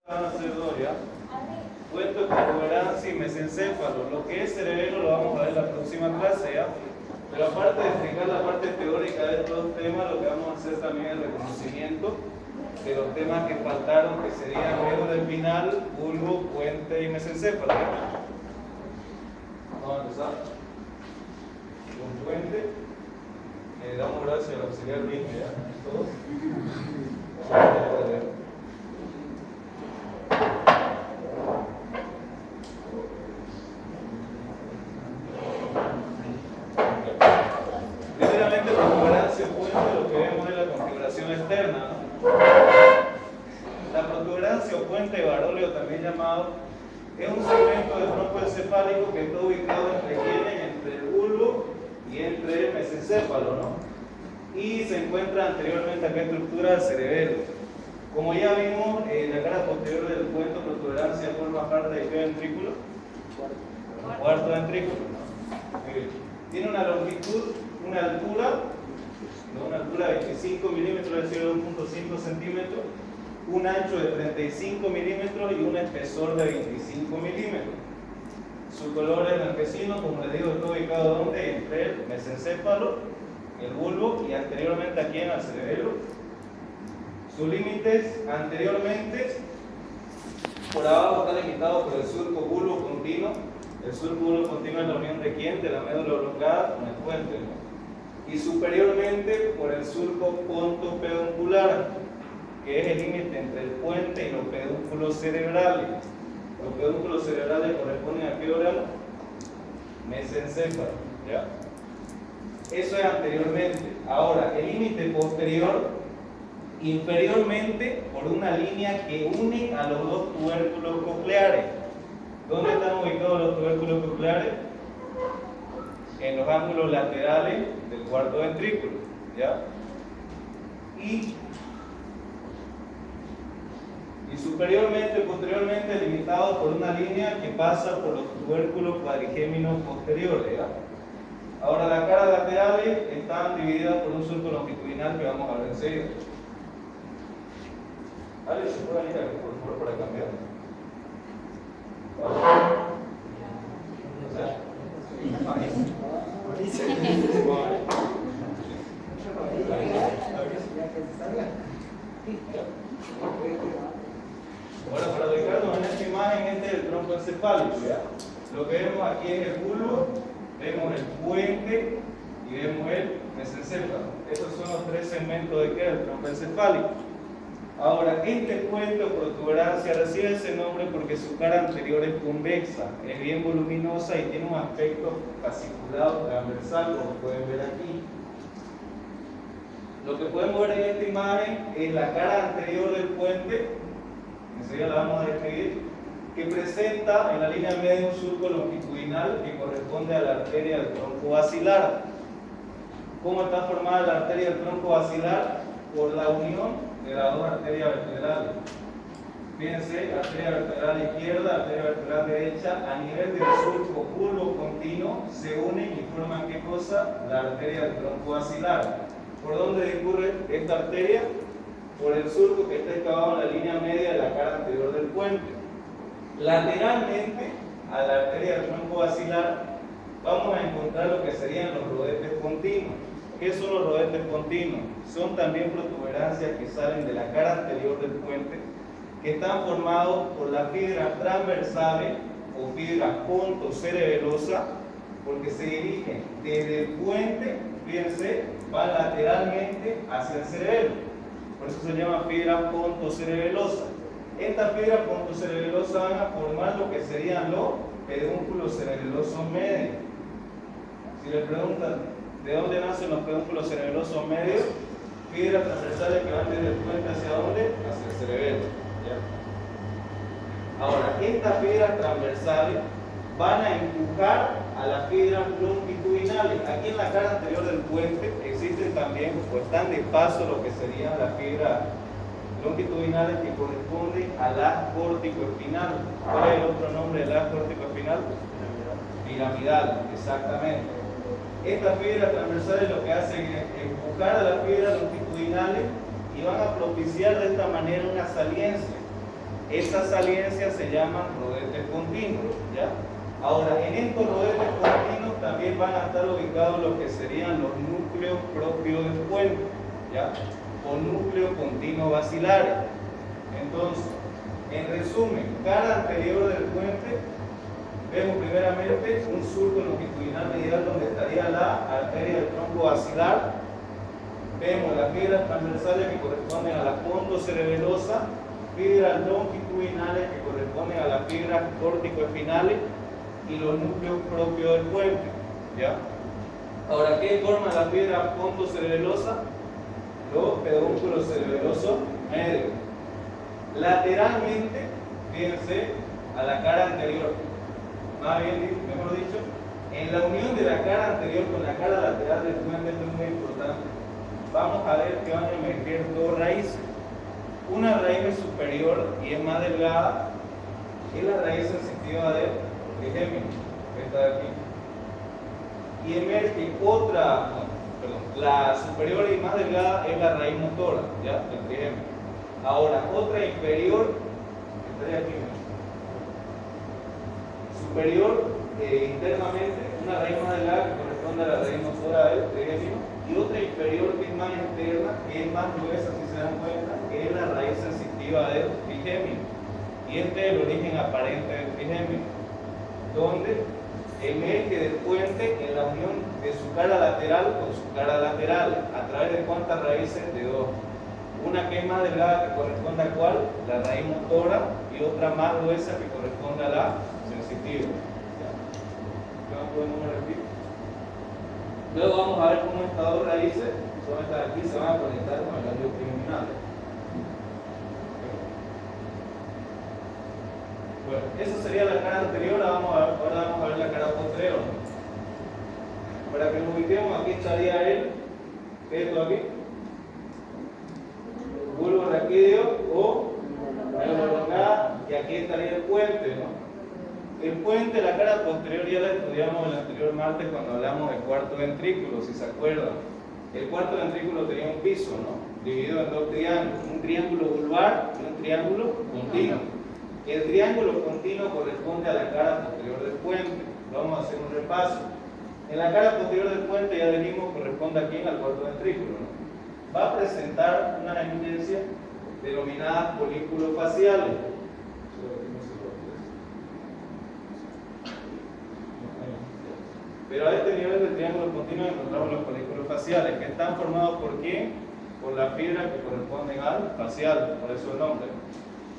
Van a hacer dos, ¿ya? Puente, protuberancia y mesencéfalo. Lo que es cerebelo lo vamos a ver en la próxima clase, ¿ya? Pero aparte de explicar la parte teórica de estos temas, lo que vamos a hacer también es el reconocimiento de los temas que faltaron, que serían médula espinal, bulbo, puente y mesencéfalo, ¿ya? Vamos a empezar con puente. Le damos gracias al auxiliar mismo, ¿ya? Todos. Primeramente, protuberancia o puente, lo que vemos es la configuración externa, ¿no? La protuberancia o puente varóleo, también llamado, es un segmento del tronco encefálico que está ubicado entre el bulbo y entre el mesencéfalo, ¿no? Y se encuentra anteriormente a la estructura del cerebelo. Como ya vimos, la cara posterior del puente o protuberancia forma parte de qué ventrículo? Cuarto ventrículo, ¿no? Tiene una longitud, una altura de 25 milímetros, es decir, 1.5 centímetros, un ancho de 35 milímetros y un espesor de 25 milímetros. Su color es blanquecino, como les digo, está ubicado ¿dónde? Entre el mesencéfalo, el bulbo y anteriormente aquí en el cerebelo. Sus límites anteriormente, por abajo está limitado por el surco bulbo continuo. El surco bulbo continuo es la unión de quién? De la médula oblongada con el puente, ¿no? Y superiormente por el surco pontopeduncular, que es el límite entre el puente y los pedúnculos cerebrales. Los pedúnculos cerebrales corresponden a qué órgano? Mesencéfalo, ¿ya? Eso es anteriormente. Ahora, el límite posterior, inferiormente por una línea que une a los dos tubérculos cocleares. ¿Dónde están ubicados los tubérculos cocleares? En los ángulos laterales del cuarto ventrículo, ¿ya? Y superiormente, posteriormente, limitado por una línea que pasa por los tubérculos cuadrigéminos posteriores, ¿ya? Ahora, las caras laterales están divididas por un surco longitudinal que vamos a ver enseguida. ¿Alguien se puede venir aquí, por favor, para cambiar? Bueno, para ubicarnos en esta imagen, este es el tronco encefálico, ¿ya? Lo que vemos aquí es el bulbo, vemos el puente y vemos el mesencéfalo. Estos son los tres segmentos de ¿qué? El tronco encefálico. Ahora, este puente o protuberancia recibe ese nombre porque su cara anterior es convexa, es bien voluminosa y tiene un aspecto fasciculado transversal, como pueden ver aquí. Lo que podemos ver en esta imagen es la cara anterior del puente, enseguida la vamos a describir, que presenta en la línea media un surco longitudinal que corresponde a la arteria del tronco basilar. ¿Cómo está formada la arteria del tronco basilar? Por la unión de las dos arterias vertebrales. Fíjense, arteria vertebral izquierda, arteria vertebral derecha, a nivel del surco bulbo continuo, se unen y forman ¿qué cosa? La arteria del tronco basilar. ¿Por dónde discurre esta arteria? Por el surco que está excavado en la línea media de la cara anterior del puente. Lateralmente a la arteria del tronco basilar vamos a encontrar lo que serían los rodetes continuos. ¿Qué son los rodetes continuos? Son también protuberancias que salen de la cara anterior del puente, que están formados por las fibras transversales o fibras pontocerebelosas, porque se dirigen desde el puente, fíjense, van lateralmente hacia el cerebelo. Por eso se llama fibras pontocerebelosas. Estas fibras pontocerebelosas van a formar lo que serían los pedúnculos cerebelosos medios. Si le preguntan, ¿de dónde nacen los pedúnculos cerebelosos medios? Fibras transversales que van desde el puente hacia dónde? Hacia el cerebelo, ¿ya? Ahora, estas fibras transversales van a empujar a las fibras longitudinales. Aquí en la cara anterior del puente existen también, o están de paso, lo que serían las fibras longitudinales que corresponden al haz córtico-espinal. ¿Cuál es el otro nombre del haz córtico-espinal? Piramidal, exactamente. Estas fibras transversales lo que hacen es empujar a las fibras longitudinales y van a propiciar de esta manera una saliencia. Esas saliencias se llaman rodetes continuos, ¿ya? Ahora, en estos rodetes continuos también van a estar ubicados lo que serían los núcleos propios del puente, ¿ya? O núcleos continuos basilares. Entonces, en resumen, cara anterior del puente, vemos primeramente un surco longitudinal medial donde estaría la arteria del tronco basilar. Vemos las fibras transversales que corresponden a la pontocerebelosa, fibras longitudinales que corresponden a las fibras córtico-espinales y los núcleos propios del puente, ¿ya? Ahora, ¿qué forman las fibras pontocerebelosa? Los pedúnculos cerebelosos medios. Lateralmente, fíjense, a la cara anterior, más bien, mejor dicho, en la unión de la cara anterior con la cara lateral del puente, esto es muy importante, vamos a ver que van a emerger dos raíces. Una raíz superior y es más delgada, es la raíz sensitiva del trigémino, que está aquí. Y emerge otra, la superior y más delgada es la raíz motora, ¿ya? Del trigémino. Ahora, otra inferior, que estaría aquí, superior internamente, una raíz más delgada que corresponde a la raíz motora del trigémino, y otra inferior que es más interna, que es más gruesa, si se dan cuenta, que es la raíz sensitiva del trigémino. Y este es el origen aparente del trigémino, donde emerge del puente en la unión de su cara lateral con su cara lateral, a través de cuántas raíces, de dos. Una que es más delgada que corresponde a cuál, la raíz motora, y otra más gruesa que corresponde a la sensitiva. ¿Ya podemos repetir? Luego vamos a ver cómo estas dos raíces, son estas aquí, se van a conectar con el ganglio trigeminal. Bueno, eso sería la cara anterior, ahora vamos a ver la cara posterior. Para que nos ubiquemos, aquí estaría el, ¿qué es esto aquí? Bulbo raquídeo o neurolongada, y aquí estaría el puente, ¿no? El puente, la cara posterior, ya la estudiamos el anterior martes cuando hablamos del cuarto ventrículo, si se acuerdan. El cuarto ventrículo tenía un piso, ¿no? Dividido en dos triángulos, un triángulo vulvar y un triángulo continuo. El triángulo continuo corresponde a la cara posterior del puente. Vamos a hacer un repaso. En la cara posterior del puente, ya dijimos, corresponde aquí al cuarto ventrículo, ¿no? Va a presentar unas eminencias denominadas polículos faciales. Pero a este nivel del triángulo continuo encontramos los polículos faciales, que están formados por ¿quién? Por las fibras que corresponden al facial, por eso el nombre.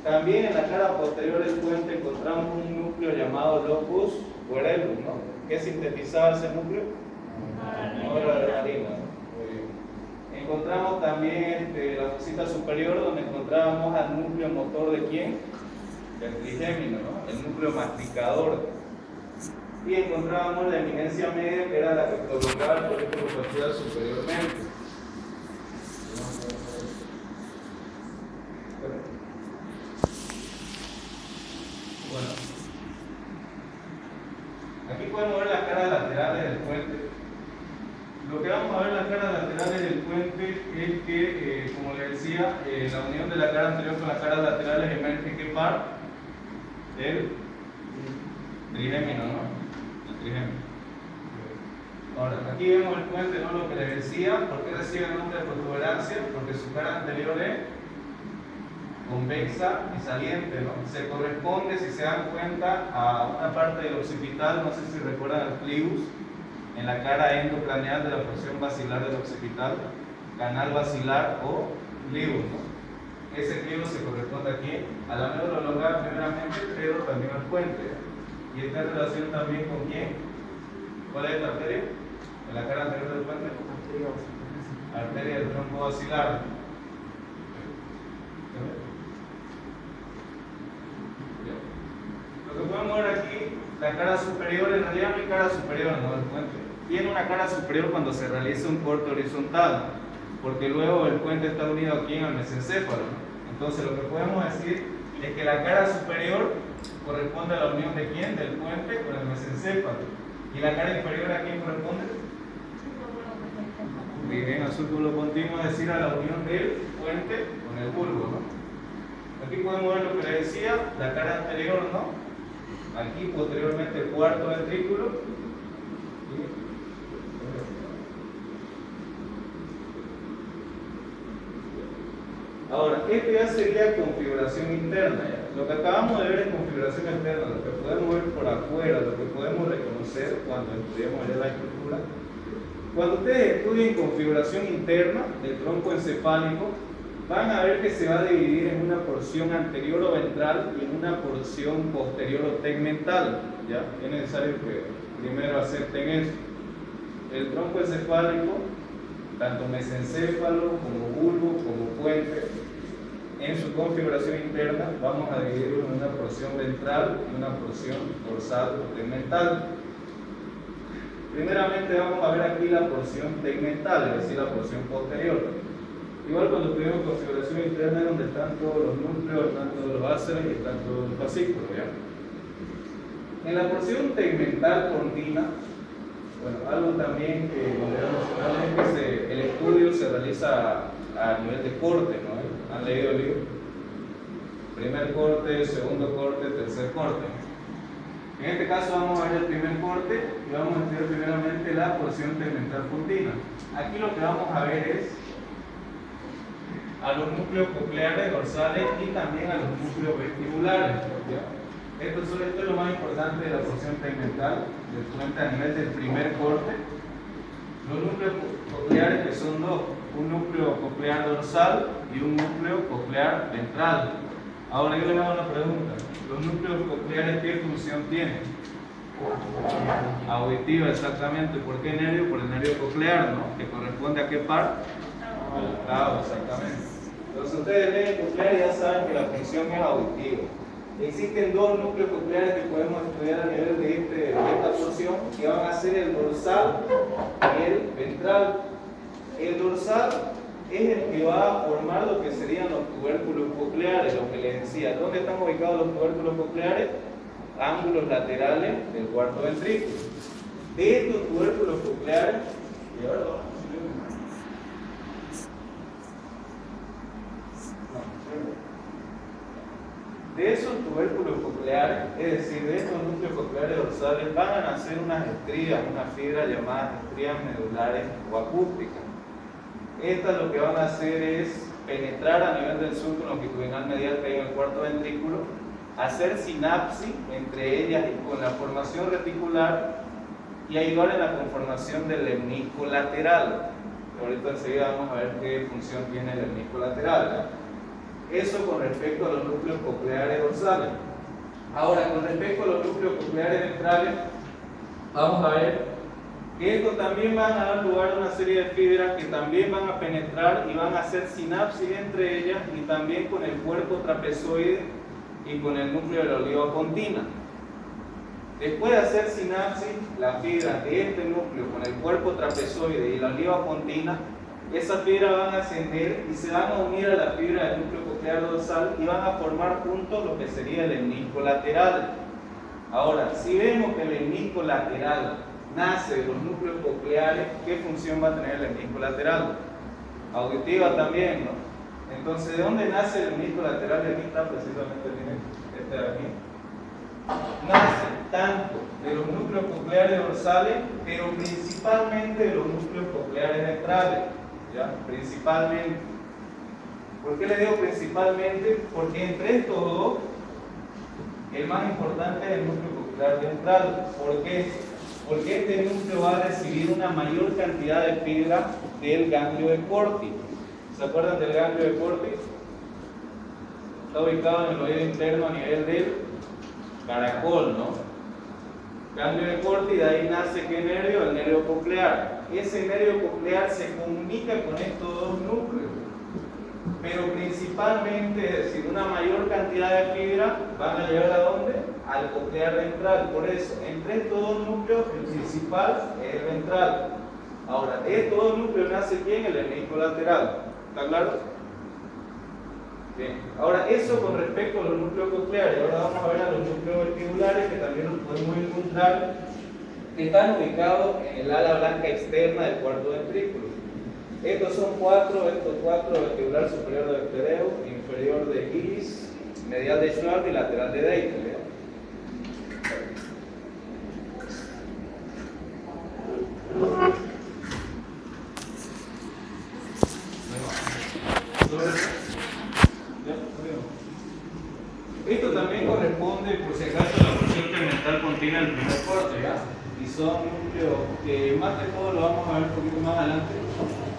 También en la cara posterior del puente encontramos un núcleo llamado locus coeruleus, ¿no? ¿Qué sintetizaba ese núcleo? Noradrenalina. Encontramos también la fosita superior, donde encontrábamos al núcleo motor de ¿quién? Del trigémino, ¿no? El núcleo masticador. Y encontrábamos la eminencia media, que era la que prolongaba el folículo facial superiormente. Bueno, aquí podemos ver las caras laterales del puente. Lo que vamos a ver en las caras laterales del puente es que, como les decía, la unión de la cara anterior con las caras laterales emerge ¿qué par? El trigémino, ¿no? Ahora, aquí vemos el puente, ¿no? Lo que les decía, ¿por qué recibe el nombre de protuberancia? Porque su cara anterior es convexa y saliente, ¿no? Se corresponde, si se dan cuenta, a una parte del occipital, no sé si recuerdan el clivus, en la cara endoplaneal de la porción basilar del occipital, canal basilar o clivus, ¿no? Ese clivus se corresponde aquí a la médula oblongada primeramente, pero también al puente. Y está en relación también con quién. ¿Cuál es esta arteria? En la cara anterior del puente. Arteria del tronco basilar. Lo que podemos ver aquí, la cara superior, en realidad no hay cara superior, ¿no? Del puente. Tiene una cara superior cuando se realiza un corte horizontal, porque luego el puente está unido aquí en el mesencéfalo, ¿no? Entonces lo que podemos decir es que la cara superior corresponde a la unión de quién, del puente con el mesencéfalo. ¿Y la cara inferior a quién corresponde? Bien, al surco continuo, es decir, a la unión del puente con el bulbo, ¿no? Aquí podemos ver lo que les decía, la cara anterior, ¿no? Aquí posteriormente el cuarto ventrículo. Ahora, esto ya sería configuración interna. ¿Ya? Lo que acabamos de ver es configuración externa, lo que podemos ver por afuera, lo que podemos reconocer cuando estudiamos la estructura. Cuando ustedes estudien configuración interna del tronco encefálico, van a ver que se va a dividir en una porción anterior o ventral y en una porción posterior o tegmental. ¿Ya? Es necesario que primero acepten eso. El tronco encefálico, tanto mesencéfalo como bulbo como puente, en su configuración interna vamos a dividirlo en una porción ventral y una porción dorsal o tegmental. Primeramente vamos a ver aquí la porción tegmental, es decir, la porción posterior. Igual cuando tuvimos configuración interna es donde están todos los núcleos, están todos los áceres y están todos los fascículos. ¿Ya? En la porción tegmental continua, bueno, algo también que es que el estudio se realiza a nivel de corte, ¿no? ¿Han leído el libro? Primer corte, segundo corte, tercer corte. En este caso vamos a ver el primer corte y vamos a estudiar primeramente la porción tegmental continua. Aquí lo que vamos a ver es a los núcleos cocleares dorsales y también a los núcleos vestibulares. ¿Ya? Esto es lo más importante de la porción tegmental del puente a nivel del primer corte. Los núcleos cocleares, que son dos, un núcleo coclear dorsal y un núcleo coclear ventral. Ahora yo les hago una pregunta: ¿los núcleos cocleares qué función tienen? Auditiva, exactamente. ¿Por qué nervio? Por el nervio coclear, ¿no? Que corresponde a qué par? Al octavo, exactamente. Entonces ustedes leen coclear y ya saben que la función es auditiva. Existen dos núcleos cocleares que podemos estudiar a nivel de esta porción, que van a ser el dorsal y el ventral. El dorsal es el que va a formar lo que serían los tubérculos cocleares, lo que les decía. ¿Dónde están ubicados los tubérculos cocleares? Ángulos laterales del cuarto ventrículo. De estos tubérculos cocleares, y ahora vamos a subir un poco. De esos tubérculos cocleares, es decir, de estos núcleos cocleares dorsales, van a nacer unas estrías, unas fibras llamadas estrías medulares o acústicas. Estas lo que van a hacer es penetrar a nivel del surco longitudinal medial que hay en el cuarto ventrículo, hacer sinapsis entre ellas y con la formación reticular y ayudar en la conformación del lemnisco lateral. Ahorita enseguida vamos a ver qué función tiene el lemnisco lateral, ¿no? Eso con respecto a los núcleos cocleares dorsales. Ahora, con respecto a los núcleos cocleares ventrales, vamos a ver que estos también van a dar lugar a una serie de fibras que también van a penetrar y van a hacer sinapsis entre ellas y también con el cuerpo trapezoide y con el núcleo de la oliva pontina. Después de hacer sinapsis, las fibras de este núcleo con el cuerpo trapezoide y la oliva pontina, esas fibras van a ascender y se van a unir a la fibra del núcleo coclear dorsal y van a formar juntos lo que sería el lemnisco lateral. Ahora, si vemos que el lemnisco lateral nace de los núcleos cocleares, ¿qué función va a tener el lemnisco lateral? Auditiva también, ¿no? Entonces, ¿de dónde nace el lemnisco lateral? Y aquí está precisamente este de aquí. Nace tanto de los núcleos cocleares dorsales, pero principalmente de los núcleos cocleares ventrales. ¿Ya? Principalmente. ¿Por qué le digo principalmente? Porque entre estos dos, el más importante es el núcleo coclear ventral. ¿Por qué? Porque este núcleo va a recibir una mayor cantidad de fibra del ganglio de Corti. ¿Se acuerdan del ganglio de Corti? Está ubicado en el oído interno a nivel del caracol, ¿no? Ganglio de Corti, de ahí nace ¿qué nervio? El nervio coclear. Ese nervio coclear se comunica con estos dos núcleos, pero principalmente, es decir, una mayor cantidad de fibra van a llegar ¿a dónde? Al coclear ventral. Por eso, entre estos dos núcleos, el principal es el ventral. Ahora, de estos dos núcleos nace ¿quién? El lemnisco lateral. ¿Está claro? Bien. Ahora, eso con respecto a los núcleos cocleares. Ahora vamos a ver a los núcleos vestibulares, que también los podemos encontrar, que están ubicados en el ala blanca externa del cuarto ventrículo. Estos son estos cuatro: vestibular superior de Ptereo, inferior de iris, medial de Schwartz y lateral de Deitel. Esto también corresponde, por si acaso, a la porción tegmental continua del primer corte, ¿ya? Y son núcleos que más de todo lo vamos a ver un poquito más adelante.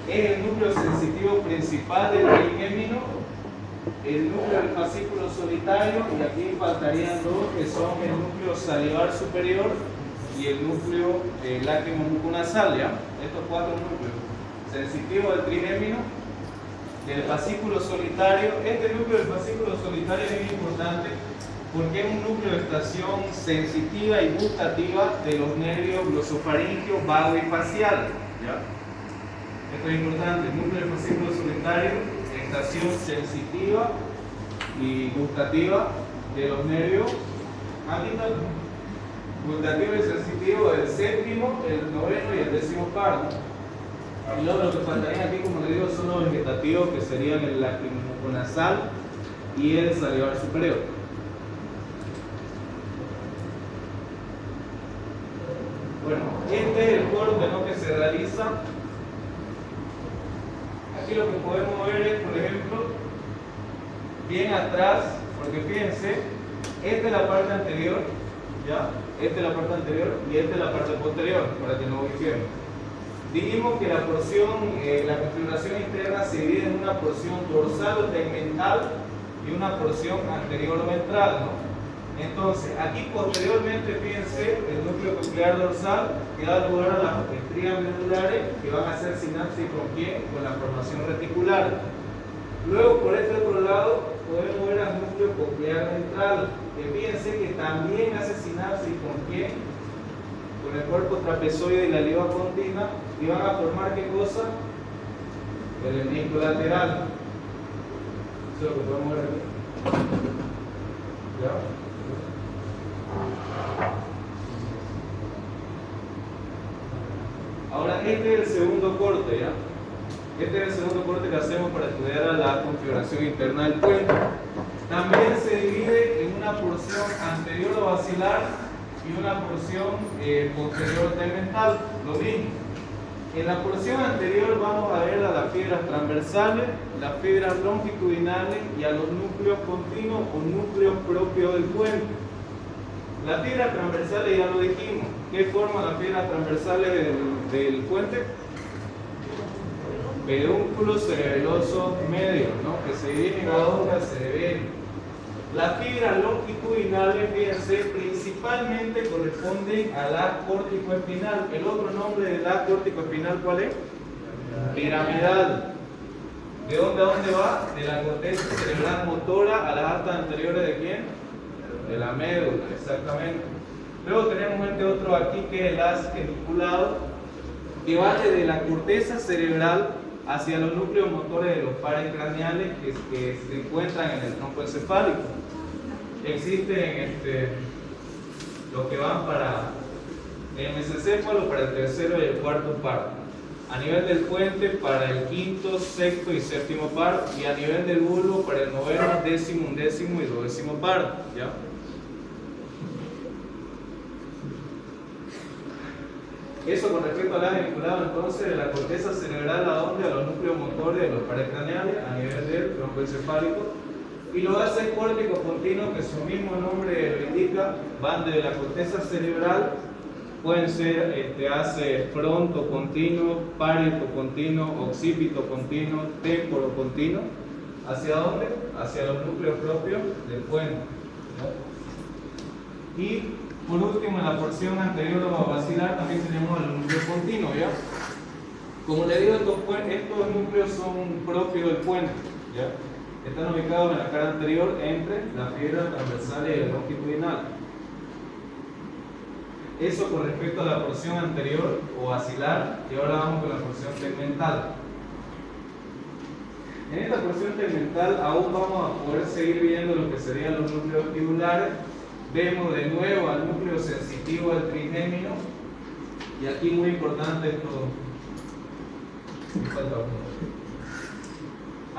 Es el núcleo sensitivo principal del trigémino, el núcleo del fascículo solitario, y aquí faltarían dos que son el núcleo salivar superior y el núcleo lácrimo muconasal, ¿ya? Estos cuatro núcleos sensitivos del trigémino, del fascículo solitario. Este núcleo del fascículo solitario es muy importante porque es un núcleo de estación sensitiva y gustativa de los nervios glosofaringeos, vago y facial, ¿ya? Esto es importante. El núcleo del fascículo solitario, estación sensitiva y gustativa de los nervios gustativo y sensitivo del séptimo, el noveno y el décimo par, ¿no? Y luego lo que faltaría aquí, como les digo, son los vegetativos, que serían el lacrimoconasal y el salivar superior. Bueno, este es el corte, ¿no?, que se realiza. Aquí lo que podemos ver es, por ejemplo, bien atrás, porque fíjense, esta es la parte anterior, ¿ya? Esta es la parte anterior y esta es la parte posterior, para que no ubiquemos. Dijimos que la porción, la configuración interna se divide en una porción dorsal o tegmental y una porción anterior o ventral, ¿no? Entonces, aquí posteriormente, fíjense, el núcleo coclear dorsal que da lugar a las estrías medulares que van a hacer sinapsis con quién, con la formación reticular. Luego, por este otro lado, podemos ver al núcleo coclear ventral, que fíjense que también hace sinapsis con quién, con el cuerpo trapezoide y la liga continua, y van a formar ¿qué cosa? El hemisco lateral. Eso es lo que podemos ver aquí. ¿Ya? Ahora, este es el segundo corte, ¿ya? Este es el segundo corte que hacemos para estudiar la configuración interna del puente. También se divide en una porción anterior o basilar y una porción posterior tegmental, lo mismo. En la porción anterior vamos a ver a las fibras transversales, las fibras longitudinales y a los núcleos continuos o núcleos propios del puente. Las fibras transversales ya lo dijimos. ¿Qué forman las fibras transversales del puente? Pedúnculos cerebelosos medios, ¿no?, que se dividen a dos cerebelo. Las fibras longitudinales, fíjense, principalmente corresponden al haz córtico-espinal. El otro nombre del haz córtico-espinal, ¿cuál es? Piramidal. ¿De dónde a dónde va? De la corteza cerebral motora a las astas anteriores ¿de quién? De la médula, exactamente. Luego tenemos este otro aquí que es el haz geniculado, que va desde la corteza cerebral hacia los núcleos motores de los pares craneales que se encuentran en el tronco encefálico. Existen los que van para el mesencéfalo, para el tercero y el cuarto par. A nivel del puente para el quinto, sexto y séptimo par, y a nivel del bulbo para el noveno, décimo, undécimo y duodécimo par, ¿ya? Eso con respecto al haz geniculado, entonces, de la corteza cerebral a dónde, a los núcleos motores de los pares craneales, a nivel del tronco encefálico. Y los haces córticos continuos, que su mismo nombre lo indica, van desde la corteza cerebral, pueden ser haces fronto continuo, parieto continuo, occipito continuo, temporo continuo. ¿Hacia dónde? Hacia los núcleos propios del puente, ¿no? Y por último, en la porción anterior o basilar también tenemos el núcleo continuo, ¿ya? Como les digo, estos núcleos son propios del puente, ¿ya? Están ubicados en la cara anterior entre las fibras transversales y el longitudinal. Eso con respecto a la porción anterior o basilar, y ahora vamos con la porción tegmental. En esta porción tegmental aún vamos a poder seguir viendo lo que serían los núcleos tubulares. Vemos de nuevo al núcleo sensitivo del trigémino, y aquí muy importante esto.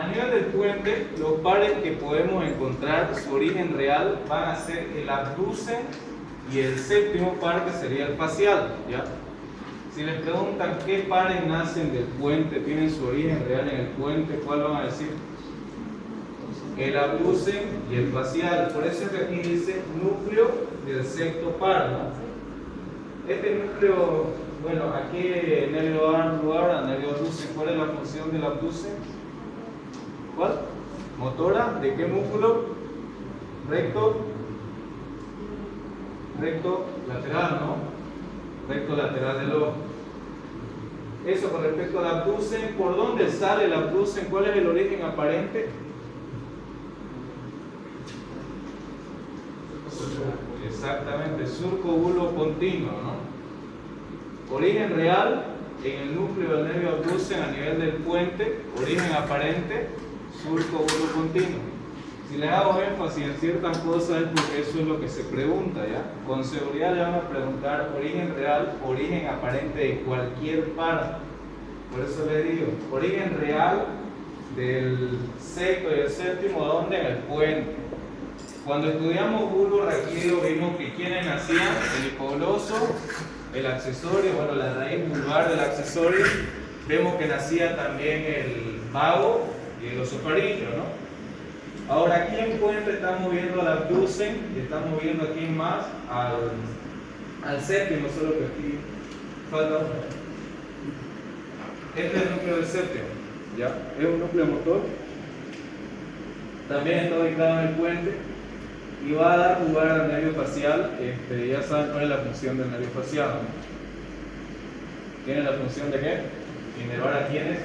A nivel del puente, los pares que podemos encontrar, su origen real, van a ser el abducen y el séptimo par, que sería el facial, ¿ya? Si les preguntan qué pares nacen del puente, tienen su origen real en el puente, ¿cuál van a decir? El abducen y el facial. Por eso es que aquí dice núcleo del sexto par, ¿no? Este núcleo, bueno, aquí nervio va a dar lugar a nervio abducen. ¿Cuál es la función del abducen? ¿Cuál? Motora. ¿De qué músculo? Recto lateral, ¿no? Recto lateral del ojo. Eso con respecto al abducen. ¿Por dónde sale el abducen? ¿Cuál es el origen aparente? Exactamente, surco bulbo continuo, ¿no? Origen real en el núcleo del nervio abducen a nivel del puente. Origen aparente, surco bulbo continuo. Si les hago énfasis en ciertas cosas es porque eso es lo que se pregunta, ¿ya? Con seguridad le van a preguntar origen real, origen aparente de cualquier par. Por eso les digo, origen real del sexto y el séptimo, ¿dónde? En el puente. Cuando estudiamos bulbo raquídeo vimos que quienes nacían, el hipogloso, el accesorio, bueno, la raíz vulvar del accesorio, vemos que nacía también el vago y el osofaringio, ¿no? Ahora aquí en puente estamos viendo al abducen y estamos viendo aquí más al séptimo, solo que aquí falta uno. Este es el núcleo del séptimo, ¿ya? Es un núcleo motor. También está ubicado en el puente y va a dar lugar al nervio facial. Ya saben cuál es la función del nervio facial, ¿no? ¿Tiene la función de qué? Inervar a quiénes?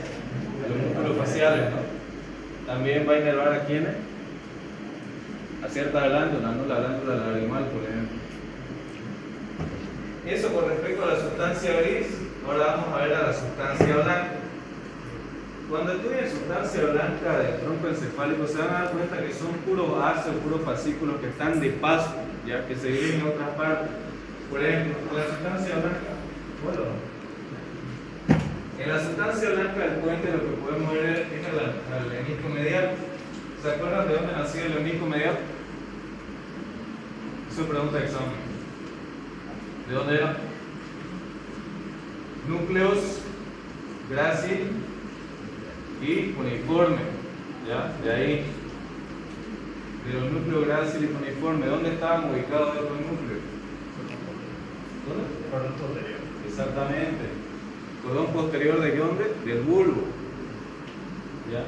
Los músculos faciales, ¿no? También va a inervar a quiénes? A ciertas glándulas, ¿no? La glándula lagrimal, por ejemplo. Eso con respecto a la sustancia gris. Ahora vamos a ver a la sustancia blanca. Cuando estudien sustancia blanca del tronco encefálico se van a dar cuenta que son puros ácidos, puros fascículos que están de paso, ya que se dividen en otras partes. Por ejemplo, la sustancia blanca, bueno, en la sustancia blanca del puente lo que podemos ver es el lenisco medial. ¿Se acuerdan de dónde nació el lenisco medial? Eso es pregunta de examen. ¿De dónde era? Núcleos grácil y cuneiforme, ¿ya? De ahí, de los núcleos grácil y cuneiforme. ¿Dónde estaban ubicados estos núcleos? ¿Dónde? Cordón posterior. Exactamente. Cordón posterior de dónde? Del bulbo, ¿ya?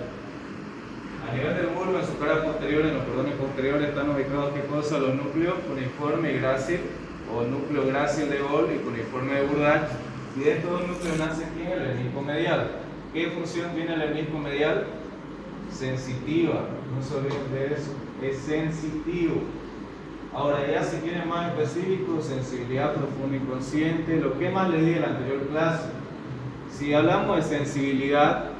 A nivel del bulbo, en su cara posterior, en los cordones posteriores están ubicados ¿qué cosa? Los núcleos cuneiforme y grácil, o núcleo grácil de Gol y cuneiforme de Burdach. Y de estos dos núcleos nace ¿quién? El lenisco medial. ¿Qué función tiene el lenisco medial? Sensitiva, no se olviden de eso, es sensitivo. Ahora ya si quieren más específico, sensibilidad profunda inconsciente, lo que más les di en la anterior clase. Si hablamos de sensibilidad,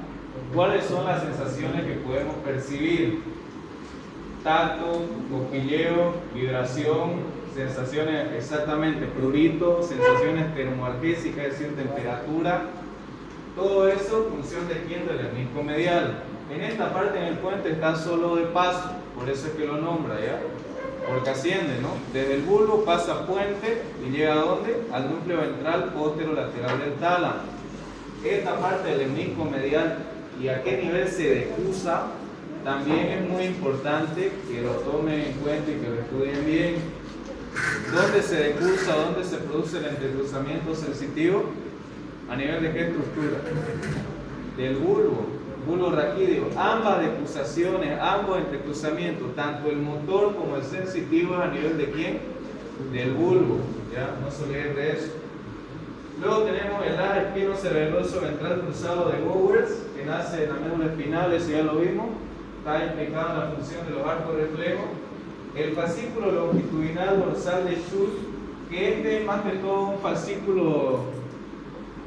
¿cuáles son las sensaciones que podemos percibir? Tacto, cosquilleo, vibración, sensaciones exactamente, prurito, sensaciones termoalgésicas, es decir, temperatura. Todo eso, función de quién? Del lenisco medial. En esta parte en el puente está solo de paso, por eso es que lo nombra, ¿ya? Porque asciende, ¿no? Desde el bulbo pasa a puente y llega ¿a dónde? Al núcleo ventral posterolateral del tálamo. Esta parte del lenisco medial y a qué nivel se decusa, también es muy importante que lo tomen en cuenta y que lo estudien bien. ¿Dónde se decursa, dónde se produce el entrecruzamiento sensitivo? ¿A nivel de qué estructura? Del bulbo raquídeo. Ambas decursaciones, ambos entrecruzamientos, tanto el motor como el sensitivo, ¿a nivel de quién? Del bulbo, ¿ya? No se olviden de eso. Luego tenemos el haz espinocerebroso ventral cruzado de Bowers, que nace en la médula espinal, eso ya lo vimos, está implicado en la función de los arcos reflejos. El fascículo longitudinal dorsal de Schultz, que este es más que todo un fascículo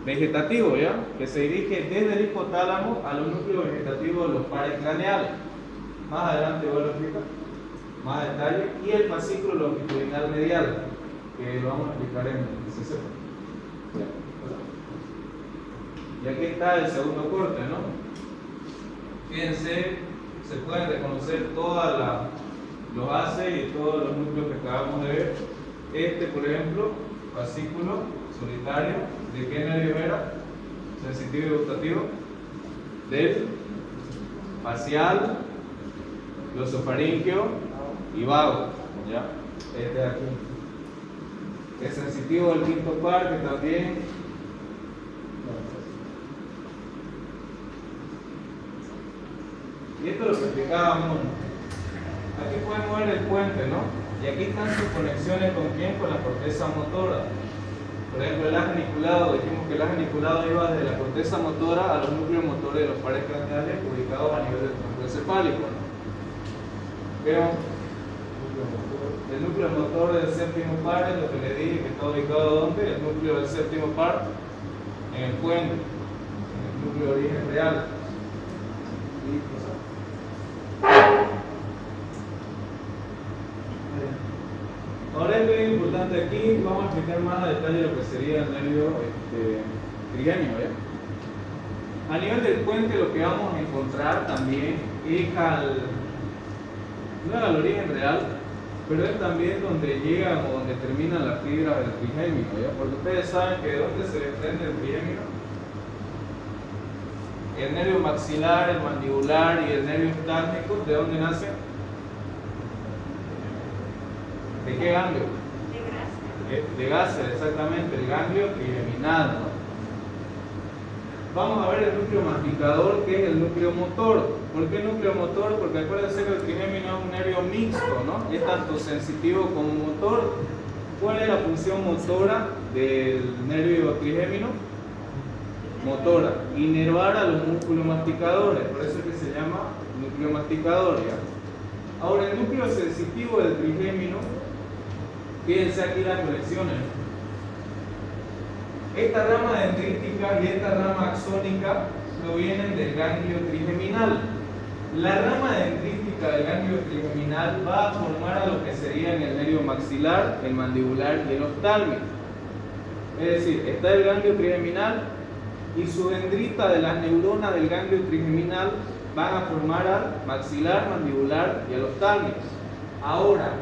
vegetativo, ¿ya? Que se dirige desde el hipotálamo a los núcleos vegetativos de los pares craneales. Más adelante voy a explicar más detalle. Y el fascículo longitudinal medial, que lo vamos a explicar en el CC. Y aquí está el segundo corte, ¿no? Fíjense, se pueden reconocer todos los ACE y todos los núcleos que acabamos de ver. Este, por ejemplo, fascículo solitario, ¿de qué nervio era? Sensitivo y gustativo. Del facial, glosofaríngeo y vago. ¿Ya? Este de aquí. El sensitivo del quinto par, que también. Y esto es lo que explicábamos. Aquí podemos ver el puente, ¿no? Y aquí están sus conexiones con quién, con la corteza motora. Por ejemplo, el eje geniculado, dijimos que el eje geniculado iba desde la corteza motora a los núcleos motores de los pares craneales ubicados a nivel del tronco encefálico, ¿no? Pero el núcleo motor del séptimo par es lo que le dije que está ubicado ¿dónde? El núcleo del séptimo par en el puente, en el núcleo de origen real. Ahora es muy importante aquí, vamos a explicar más a detalle lo que sería el nervio trigémino. A nivel del puente lo que vamos a encontrar también es no al origen real, pero es también donde llegan o donde terminan las fibras del trigémino, ¿ya? Porque ustedes saben que de dónde se desprende el trigémino. El nervio maxilar, el mandibular y el nervio oftálmico, ¿de dónde nacen? ¿De qué ganglio? De Gasser, exactamente, el ganglio trigeminal, ¿no? Vamos a ver el núcleo masticador, que es el núcleo motor. ¿Por qué núcleo motor? Porque acuérdense que el trigémino es un nervio mixto, ¿no? Es tanto sensitivo como motor. ¿Cuál es la función motora del nervio trigémino? Motora, inervar a los músculos masticadores, por eso es que se llama núcleo masticador, ¿ya? Ahora, el núcleo sensitivo del trigémino, fíjense aquí las conexiones. Esta rama dendrítica y esta rama axónica provienen del ganglio trigeminal. La rama dendrítica del ganglio trigeminal va a formar a lo que serían el nervio maxilar, el mandibular y el oftálmico. Es decir, está el ganglio trigeminal y su dendrita de las neuronas del ganglio trigeminal van a formar al maxilar, mandibular y al oftálmico. Ahora,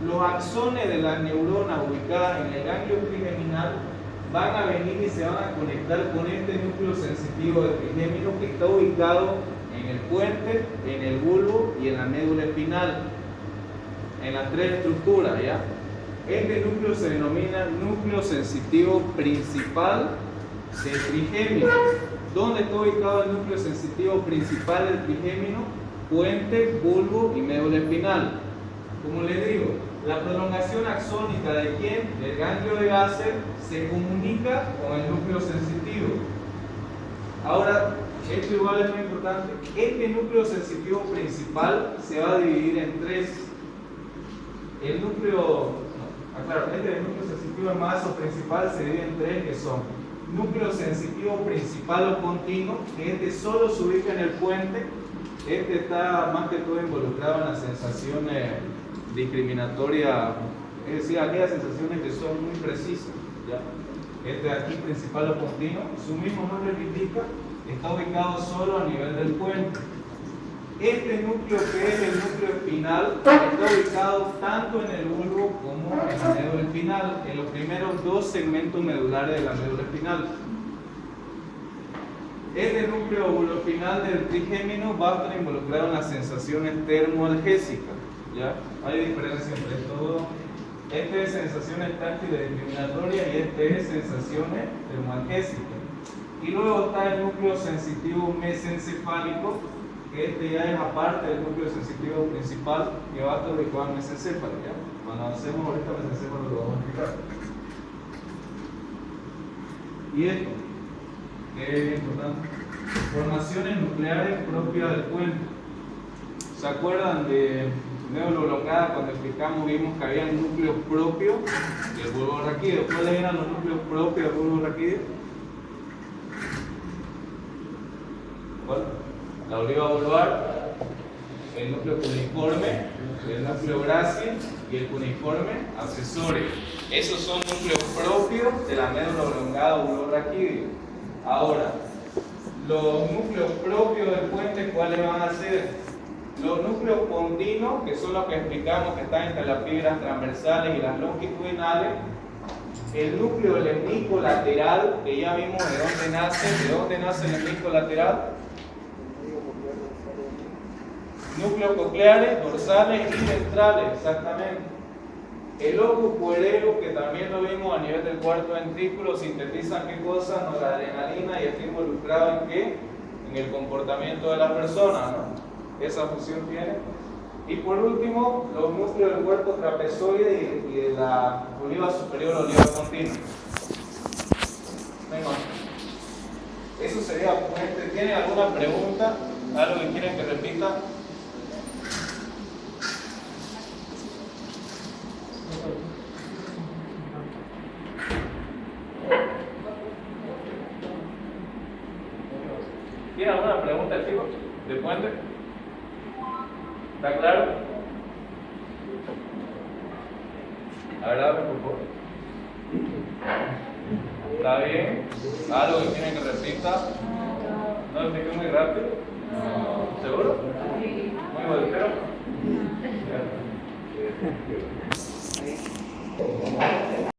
los axones de las neuronas ubicadas en el ganglio trigeminal van a venir y se van a conectar con este núcleo sensitivo del trigémino que está ubicado en el puente, en el bulbo y en la médula espinal, en las tres estructuras, ¿ya? Este núcleo se denomina núcleo sensitivo principal del trigémino. ¿Dónde está ubicado el núcleo sensitivo principal del trigémino? Puente, bulbo y médula espinal. Como les digo, la prolongación axónica de quién? Del ganglio de Gasser se comunica con el núcleo sensitivo. Ahora, esto igual es muy importante. Este núcleo sensitivo principal se va a dividir en tres. El núcleo, este núcleo sensitivo más o principal se divide en tres, que son núcleo sensitivo principal o continuo, que este solo se ubica en el puente. Este está más que todo involucrado en las sensaciones discriminatorias, es decir, aquellas sensaciones que son muy precisas, ¿ya? Este de aquí, principal o continuo, su mismo nombre que indica, está ubicado solo a nivel del puente. Este núcleo, que es el núcleo espinal, está ubicado tanto en el bulbo como en la médula espinal, en los primeros dos segmentos medulares de la médula espinal. Este núcleo bulboespinal del trigémino va a estar involucrado en las sensaciones termoalgésicas, ¿ya? Hay diferencia entre todo. Este es sensaciones táctiles discriminatorias y este es sensaciones termoalgésicas. Y luego está el núcleo sensitivo mesencefálico, que este ya es aparte del núcleo sensitivo principal, que va a estar ubicado en mesencéfalo, ¿ya? Cuando avancemos ahorita mesencéfalo lo vamos a explicar. Y esto, que es importante, formaciones nucleares propias del puente. ¿Se acuerdan de neurolocada cuando explicamos, vimos que había un núcleo propio del bulbo raquídeo? ¿Cuáles eran los núcleos propios del bulbo raquídeo? ¿Cuál? La oliva vulvar, el núcleo cuneiforme, el núcleo grácil y el cuneiforme accesorio. Esos son núcleos propios de la médula oblongada o bulbo raquídeo. Ahora, Los núcleos propios del puente, ¿cuáles van a ser? Los núcleos continuos, que son los que explicamos que están entre las fibras transversales y las longitudinales. El núcleo lemnico lateral, que ya vimos de dónde nace. ¿De dónde nace el lemnico lateral? Núcleos cocleares, dorsales y ventrales, exactamente. El locus coeruleus, que también lo vimos a nivel del cuarto ventrículo, sintetiza qué cosa, noradrenalina, y está involucrado en qué, en el comportamiento de la persona, ¿no? Esa función tiene. Y por último, los núcleos del cuerpo trapezoide y de la oliva superior, oliva continua. Venga. Eso sería puente. ¿Tienen alguna pregunta? ¿Algo que quieren que repita? ¿Tiene alguna pregunta, chicos? ¿De puente? ¿Está claro? A ver, dame, por favor. ¿Está bien? ¿Algo que quieren que repita? ¿No lo expliqué muy rápido? ¿Seguro? Muy voltero.